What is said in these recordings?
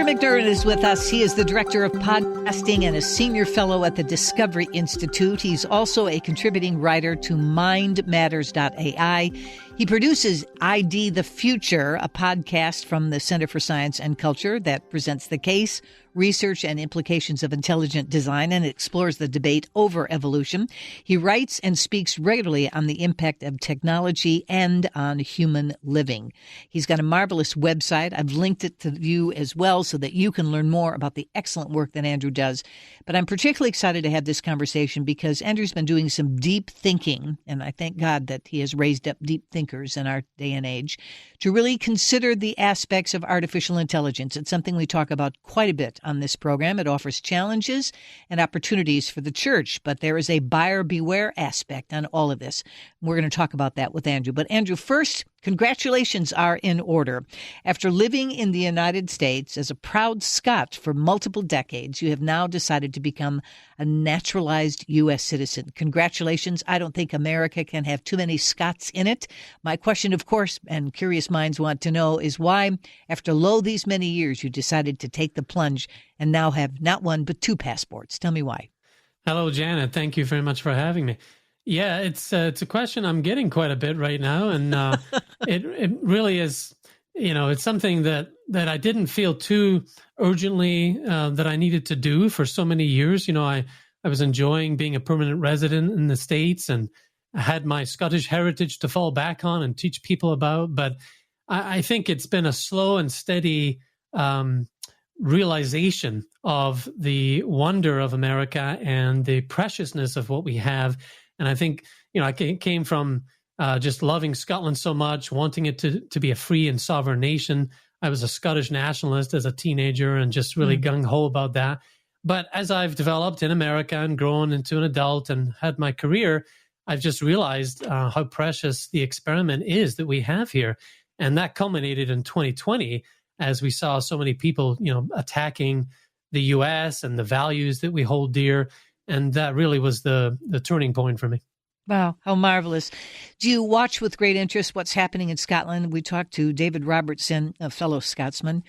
McDiarmid is with us. He is the director of podcasting and a senior fellow at the Discovery Institute. He's also a contributing writer to mindmatters.ai. He produces ID the Future, a podcast from the Center for Science and Culture that presents the case, research, and implications of intelligent design and explores the debate over evolution. He writes and speaks regularly on the impact of technology and on human living. He's got a marvelous website. I've linked it to you as well so that you can learn more about the excellent work that Andrew does. But I'm particularly excited to have this conversation because Andrew's been doing some deep thinking, and I thank God that he has raised up deep thinkers in our day and age to really consider the aspects of artificial intelligence. It's something we talk about quite a bit on this program. It offers challenges and opportunities for the church, but there is a buyer beware aspect on all of this. We're going to talk about that with Andrew. But Andrew, first, congratulations are in order. After living in the United States as a proud Scot for multiple decades, you have now decided to become a naturalized U.S. citizen. Congratulations. I don't think America can have too many Scots in it. My question, of course, and curious minds want to know, is why, after these many years, you decided to take the plunge and now have not one but two passports. Tell me why. Hello, Janet. Thank you very much for having me. Yeah, it's a question I'm getting quite a bit right now, and it really is. It's something that I didn't feel too urgently that I needed to do for so many years. I was enjoying being a permanent resident in the States, and I had my Scottish heritage to fall back on and teach people about. But I think it's been a slow and steady realization of the wonder of America and the preciousness of what we have. And I think, I came from just loving Scotland so much, wanting it to be a free and sovereign nation. I was a Scottish nationalist as a teenager and just really gung-ho about that. But as I've developed in America and grown into an adult and had my career, I've just realized how precious the experiment is that we have here. And that culminated in 2020 as we saw so many people, attacking the U.S. and the values that we hold dear. And that really was the turning point for me. Wow, how marvelous. Do you watch with great interest what's happening in Scotland? We talked to David Robertson, a fellow Scotsman,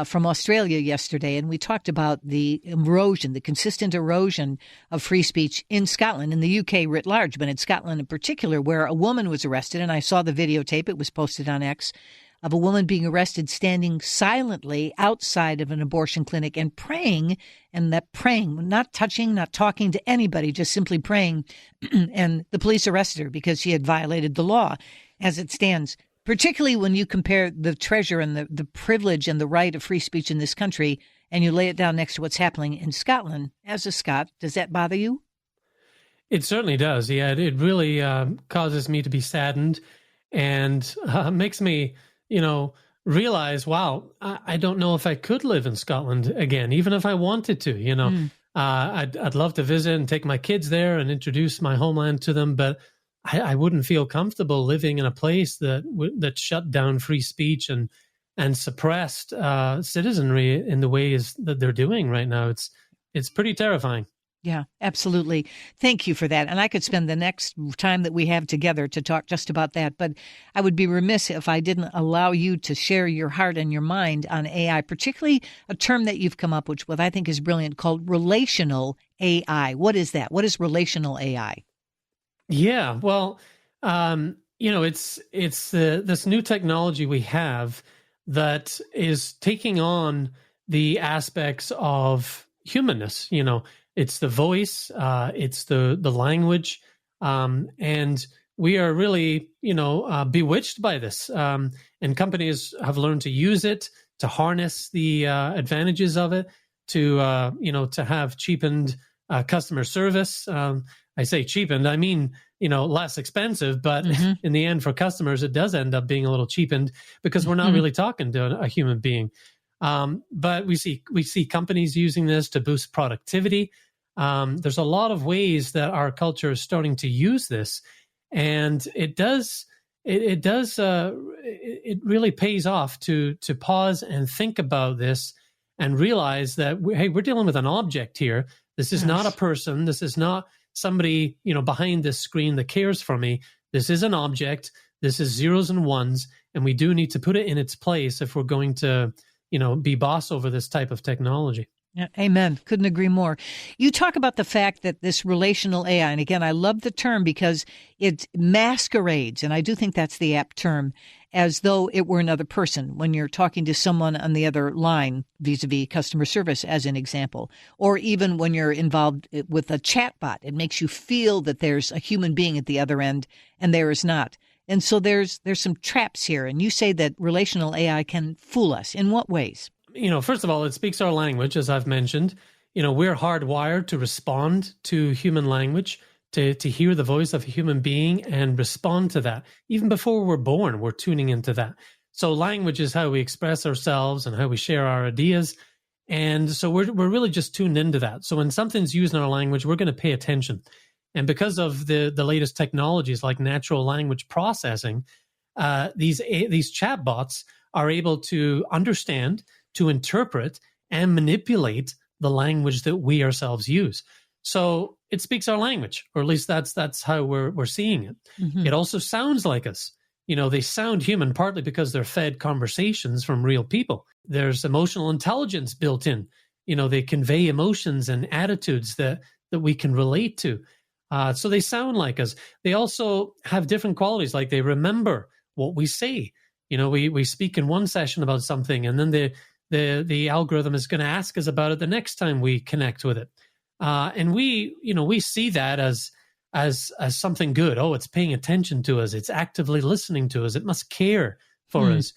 from Australia yesterday, and we talked about the erosion, the consistent erosion of free speech in Scotland, in the UK writ large, but in Scotland in particular, where a woman was arrested, and I saw the videotape, it was posted on X, of a woman being arrested standing silently outside of an abortion clinic and praying, not touching, not talking to anybody, just simply praying. And the police arrested her because she had violated the law as it stands, particularly when you compare the treasure and the privilege and the right of free speech in this country, and you lay it down next to what's happening in Scotland. As a Scot, does that bother you? It certainly does. Yeah, it really causes me to be saddened and makes me realize, wow, I don't know if I could live in Scotland again, even if I wanted to, I'd love to visit and take my kids there and introduce my homeland to them, but I wouldn't feel comfortable living in a place that shut down free speech and suppressed citizenry in the ways that they're doing right now. It's pretty terrifying. Yeah, absolutely. Thank you for that. And I could spend the next time that we have together to talk just about that. But I would be remiss if I didn't allow you to share your heart and your mind on AI, particularly a term that you've come up with, what I think is brilliant, called relational AI. What is that? What is relational AI? Yeah, well, it's this new technology we have that is taking on the aspects of humanness. It's the voice, it's the language, and we are really, bewitched by this. And companies have learned to use it, to harness the advantages of it, to have cheapened customer service. I say cheapened, I mean, less expensive, but in the end for customers, it does end up being a little cheapened because we're not really talking to a human being. But we see companies using this to boost productivity. There's a lot of ways that our culture is starting to use this, and it really pays off to pause and think about this and realize that we're dealing with an object here. This is not a person. This is not somebody behind this screen that cares for me. This is an object. This is zeros and ones, and we do need to put it in its place if we're going to be boss over this type of technology. Yeah, amen. Couldn't agree more. You talk about the fact that this relational AI, and again, I love the term because it masquerades, and I do think that's the apt term, as though it were another person when you're talking to someone on the other line, vis-a-vis customer service, as an example, or even when you're involved with a chatbot. It makes you feel that there's a human being at the other end, and there is not. And so there's some traps here, and you say that relational AI can fool us. In what ways? First of all, it speaks our language, as I've mentioned. We're hardwired to respond to human language, to hear the voice of a human being and respond to that. Even before we're born, we're tuning into that. So language is how we express ourselves and how we share our ideas. And so we're really just tuned into that. So when something's used in our language, we're going to pay attention. And because of the latest technologies like natural language processing, these chatbots are able to understand, to interpret, and manipulate the language that we ourselves use. So it speaks our language, or at least that's how we're seeing it. Mm-hmm. It also sounds like us. They sound human partly because they're fed conversations from real people. There's emotional intelligence built in. They convey emotions and attitudes that we can relate to. So they sound like us. They also have different qualities, like they remember what we say. We speak in one session about something, and then the algorithm is going to ask us about it the next time we connect with it. And we see that as something good. Oh, it's paying attention to us. It's actively listening to us. It must care for us.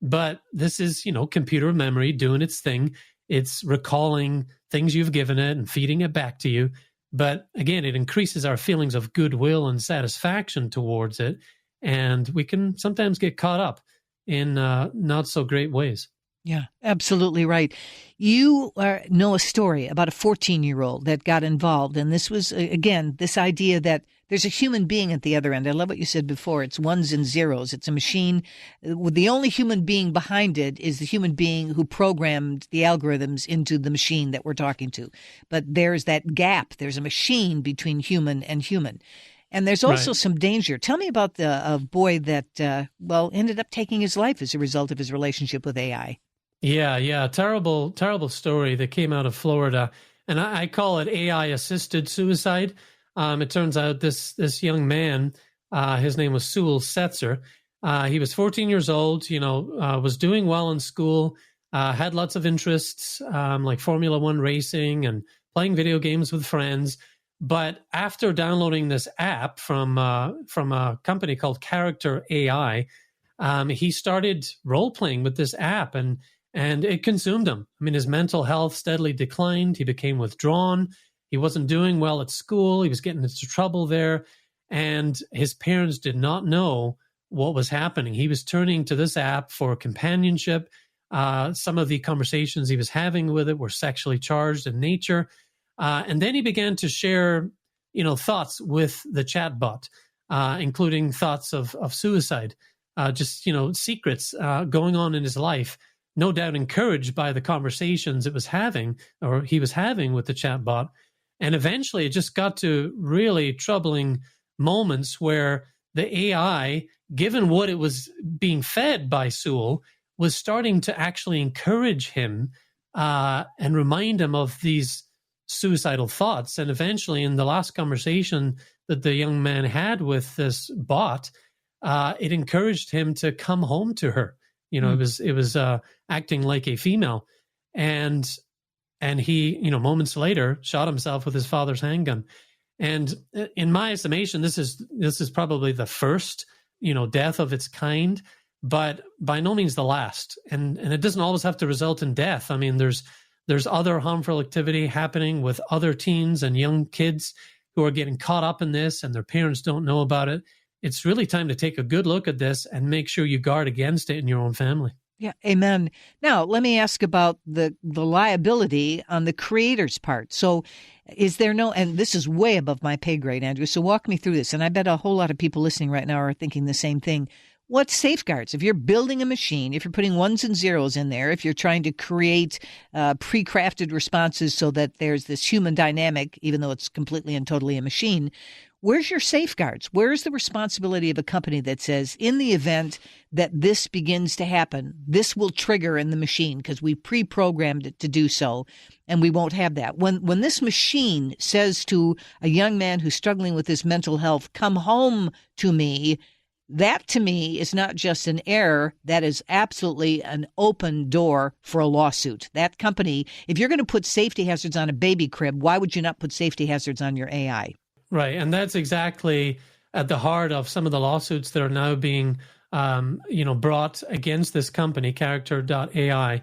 But this is, computer memory doing its thing. It's recalling things you've given it and feeding it back to you. But again, it increases our feelings of goodwill and satisfaction towards it. And we can sometimes get caught up in not so great ways. Yeah, absolutely right. You know a story about a 14-year-old that got involved. And this was, again, this idea that there's a human being at the other end. I love what you said before. It's ones and zeros. It's a machine. The only human being behind it is the human being who programmed the algorithms into the machine that we're talking to. But there's that gap. There's a machine between human and human. And there's also some danger. Tell me about a boy that, ended up taking his life as a result of his relationship with AI. Yeah. Terrible story that came out of Florida. And I call it AI-assisted suicide. It turns out this young man, his name was Sewell Setzer. He was 14 years old, was doing well in school, had lots of interests, like Formula One racing and playing video games with friends. But after downloading this app from a company called Character.AI, he started role-playing with this app, and it consumed him. I mean, his mental health steadily declined. He became withdrawn. He wasn't doing well at school. He was getting into trouble there. And his parents did not know what was happening. He was turning to this app for companionship. Some of the conversations he was having with it were sexually charged in nature. And then he began to share, thoughts with the chatbot, including thoughts of suicide, secrets going on in his life. No doubt encouraged by the conversations he was having with the chatbot. And eventually it just got to really troubling moments where the AI, given what it was being fed by Sewell, was starting to actually encourage him and remind him of these suicidal thoughts. And eventually in the last conversation that the young man had with this bot, it encouraged him to come home to her. It was acting like a female, and he, moments later, shot himself with his father's handgun. And in my estimation, this is probably the first, death of its kind, but by no means the last. And it doesn't always have to result in death. I mean, there's other harmful activity happening with other teens and young kids who are getting caught up in this, and their parents don't know about it. It's really time to take a good look at this and make sure you guard against it in your own family. Yeah, amen. Now, let me ask about the liability on the creator's part. So is there and this is way above my pay grade, Andrew, so walk me through this. And I bet a whole lot of people listening right now are thinking the same thing. What safeguards? If you're building a machine, if you're putting ones and zeros in there, if you're trying to create pre-crafted responses so that there's this human dynamic, even though it's completely and totally a machine, Where's your safeguards? Where's the responsibility of a company that says, in the event that this begins to happen, this will trigger in the machine because we pre-programmed it to do so, and we won't have that. When this machine says to a young man who's struggling with his mental health, come home to me, that to me is not just an error. That is absolutely an open door for a lawsuit. That company, if you're going to put safety hazards on a baby crib, why would you not put safety hazards on your AI? Right. And that's exactly at the heart of some of the lawsuits that are now being, brought against this company, Character.AI.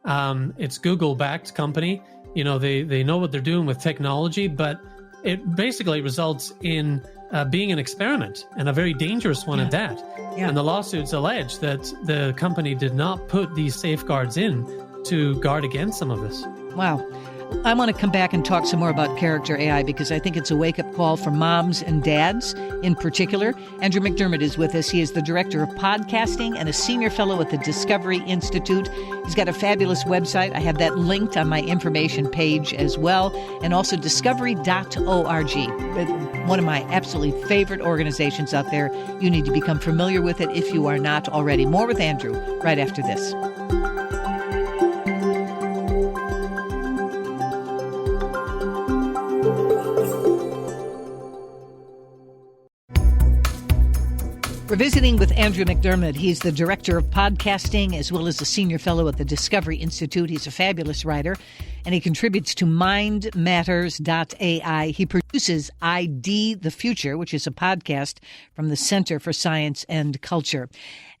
It's Google-backed company. They know what they're doing with technology, but it basically results in being an experiment, and a very dangerous one at that. Yeah. And the lawsuits allege that the company did not put these safeguards in to guard against some of this. Wow. I want to come back and talk some more about Character.AI because I think it's a wake-up call for moms and dads in particular. Andrew McDiarmid is with us. He is the director of podcasting and a senior fellow at the Discovery Institute. He's got a fabulous website. I have that linked on my information page as well, and also discovery.org. One of my absolutely favorite organizations out there. You need to become familiar with it if you are not already. More with Andrew right after this. We're visiting with Andrew McDiarmid. He's the director of podcasting as well as a senior fellow at the Discovery Institute. He's a fabulous writer, and he contributes to mindmatters.ai. He produces ID the Future, which is a podcast from the Center for Science and Culture.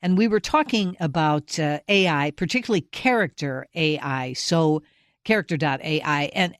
And we were talking about AI, particularly Character.AI. So Character.AI. And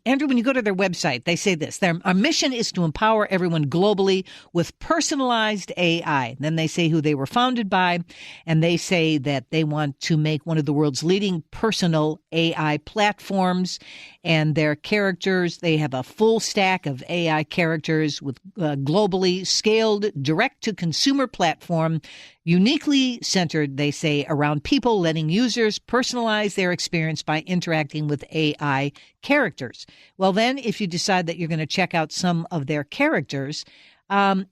Andrew, when you go to their website, they say this: our mission is to empower everyone globally with personalized AI. Then they say who they were founded by, and they say that they want to make one of the world's leading personal AI platforms. And their characters, they have a full stack of AI characters with globally scaled direct-to-consumer platform, uniquely centered, they say, around people, letting users personalize their experience by interacting with AI characters. Well, then, if you decide that you're going to check out some of their characters,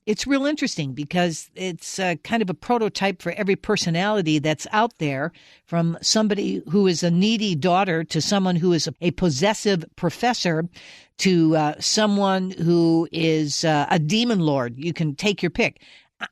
it's real interesting because it's kind of a prototype for every personality that's out there, from somebody who is a needy daughter to someone who is a possessive professor to someone who is a demon lord. You can take your pick.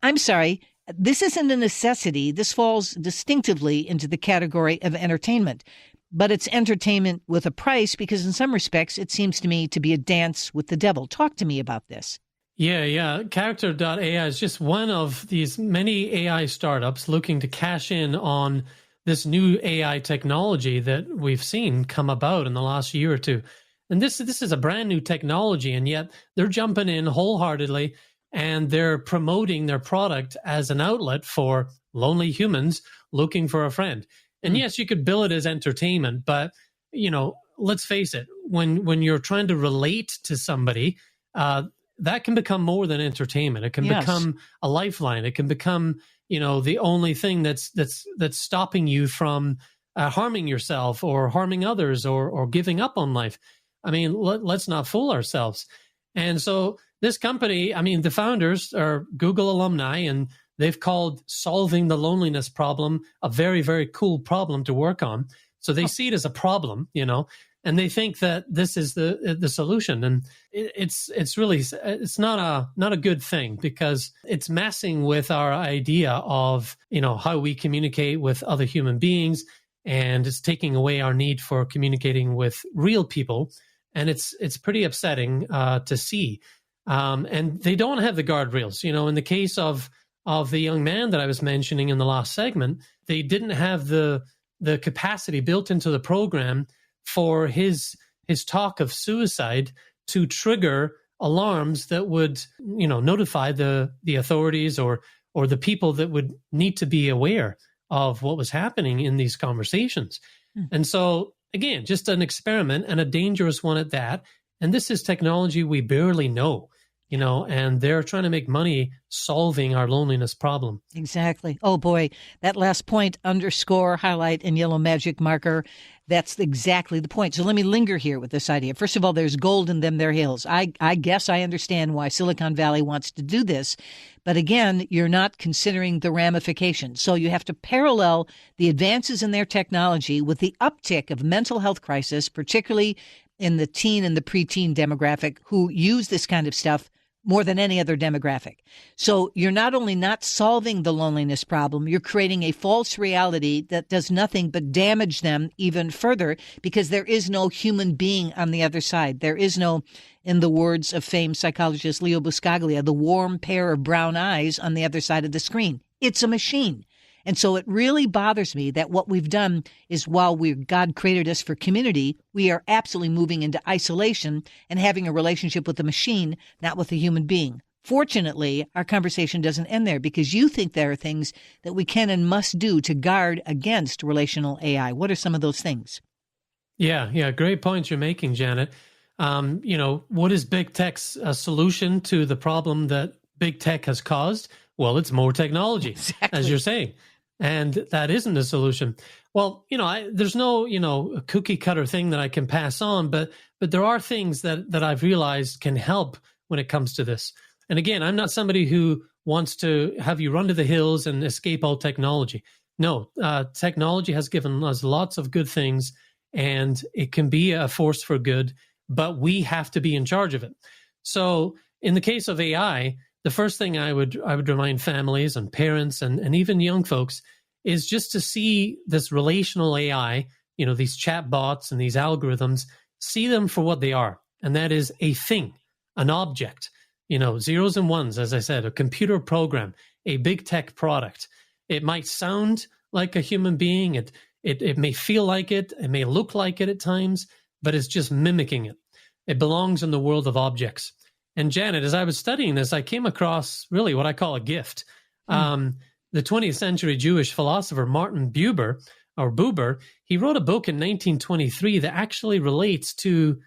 I'm sorry. This isn't a necessity. This falls distinctively into the category of entertainment. But it's entertainment with a price because in some respects it seems to me to be a dance with the devil. Talk to me about this. Yeah. Character.ai is just one of these many AI startups looking to cash in on this new AI technology that we've seen come about in the last year or two. And this is a brand new technology, and yet they're jumping in wholeheartedly and they're promoting their product as an outlet for lonely humans looking for a friend. And yes, you could bill it as entertainment, but, let's face it, when you're trying to relate to somebody, that can become more than entertainment. It can become a lifeline. It can become, the only thing that's stopping you from harming yourself or harming others or giving up on life. I mean, let's not fool ourselves. And so this company, the founders are Google alumni, and they've called solving the loneliness problem a very, very cool problem to work on. So they see it as a problem, and they think that this is the solution. And it's not a good thing because it's messing with our idea of, how we communicate with other human beings, and it's taking away our need for communicating with real people. And it's pretty upsetting to see. And they don't have the guardrails. In the case of the young man that I was mentioning in the last segment, they didn't have the capacity built into the program for his talk of suicide to trigger alarms that would, notify the authorities or the people that would need to be aware of what was happening in these conversations. And so, again, just an experiment, and a dangerous one at that. And this is technology we barely know. and they're trying to make money solving our loneliness problem. Exactly. Oh boy, that last point, underscore, highlight, and yellow magic marker, that's exactly the point. So let me linger here with this idea. First of all, there's gold in them, their hills. I guess I understand why Silicon Valley wants to do this. But again, you're not considering the ramifications. So you have to parallel the advances in their technology with the uptick of mental health crisis, particularly in the teen and the preteen demographic who use this kind of stuff more than any other demographic. So you're not only not solving the loneliness problem, you're creating a false reality that does nothing but damage them even further, because there is no human being on the other side. There is no, in the words of famed psychologist Leo Buscaglia, the warm pair of brown eyes on the other side of the screen. It's a machine. And so it really bothers me that what we've done is, while God created us for community, we are absolutely moving into isolation and having a relationship with the machine, not with a human being. Fortunately, our conversation doesn't end there, because you think there are things that we can and must do to guard against relational AI. What are some of those things? Yeah, great points you're making, Janet. What is big tech's solution to the problem that big tech has caused? Well, it's more technology, exactly, as you're saying. And that isn't a solution. Well, there's no, cookie cutter thing that I can pass on, but there are things that I've realized can help when it comes to this. And again, I'm not somebody who wants to have you run to the hills and escape all technology. No, technology has given us lots of good things, and it can be a force for good, but we have to be in charge of it. So in the case of AI, the first thing I would remind families and parents and even young folks is just to see this relational AI, these chatbots and these algorithms, see them for what they are. And that is a thing, an object, zeros and ones, as I said, a computer program, a big tech product. It might sound like a human being. It may feel like it. It may look like it at times, but it's just mimicking it. It belongs in the world of objects. And Janet, as I was studying this, I came across really what I call a gift. The 20th century Jewish philosopher Martin Buber, he wrote a book in 1923 that actually relates to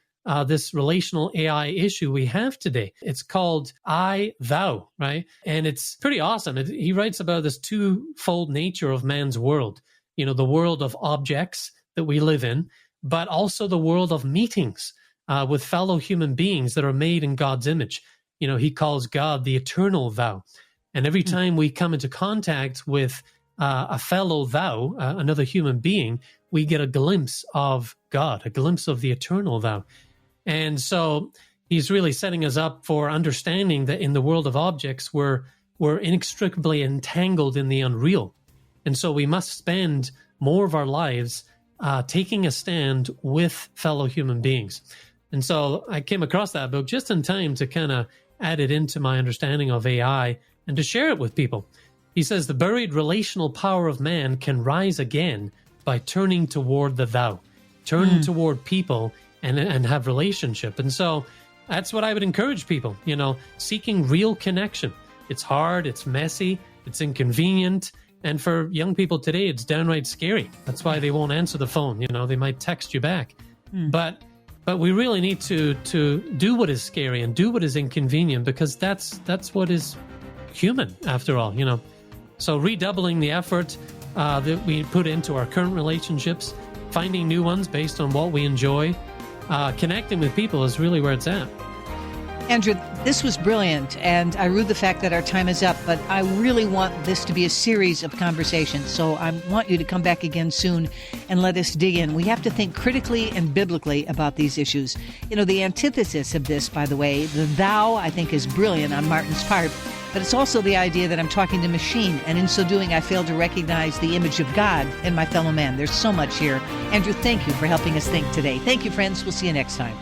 this relational AI issue we have today. It's called I, Thou, right? And it's pretty awesome. He writes about this twofold nature of man's world, the world of objects that we live in, but also the world of meetings with fellow human beings that are made in God's image. He calls God the eternal thou. And every time we come into contact with a fellow thou, another human being, we get a glimpse of God, a glimpse of the eternal thou. And so he's really setting us up for understanding that in the world of objects, we're inextricably entangled in the unreal. And so we must spend more of our lives taking a stand with fellow human beings. And so I came across that book just in time to kind of add it into my understanding of AI and to share it with people. He says the buried relational power of man can rise again by turning toward the thou, turn toward people and have relationship. And so that's what I would encourage people, seeking real connection. It's hard, it's messy, it's inconvenient. And for young people today, it's downright scary. That's why they won't answer the phone. They might text you back. But we really need to do what is scary and do what is inconvenient, because that's what is human after all, So redoubling the effort that we put into our current relationships, finding new ones based on what we enjoy, connecting with people is really where it's at. Andrew, this was brilliant, and I rue the fact that our time is up, but I really want this to be a series of conversations, so I want you to come back again soon and let us dig in. We have to think critically and biblically about these issues. The antithesis of this, by the way, the thou, I think is brilliant on Martin's part, but it's also the idea that I'm talking to machine, and in so doing, I fail to recognize the image of God in my fellow man. There's so much here. Andrew, thank you for helping us think today. Thank you, friends. We'll see you next time.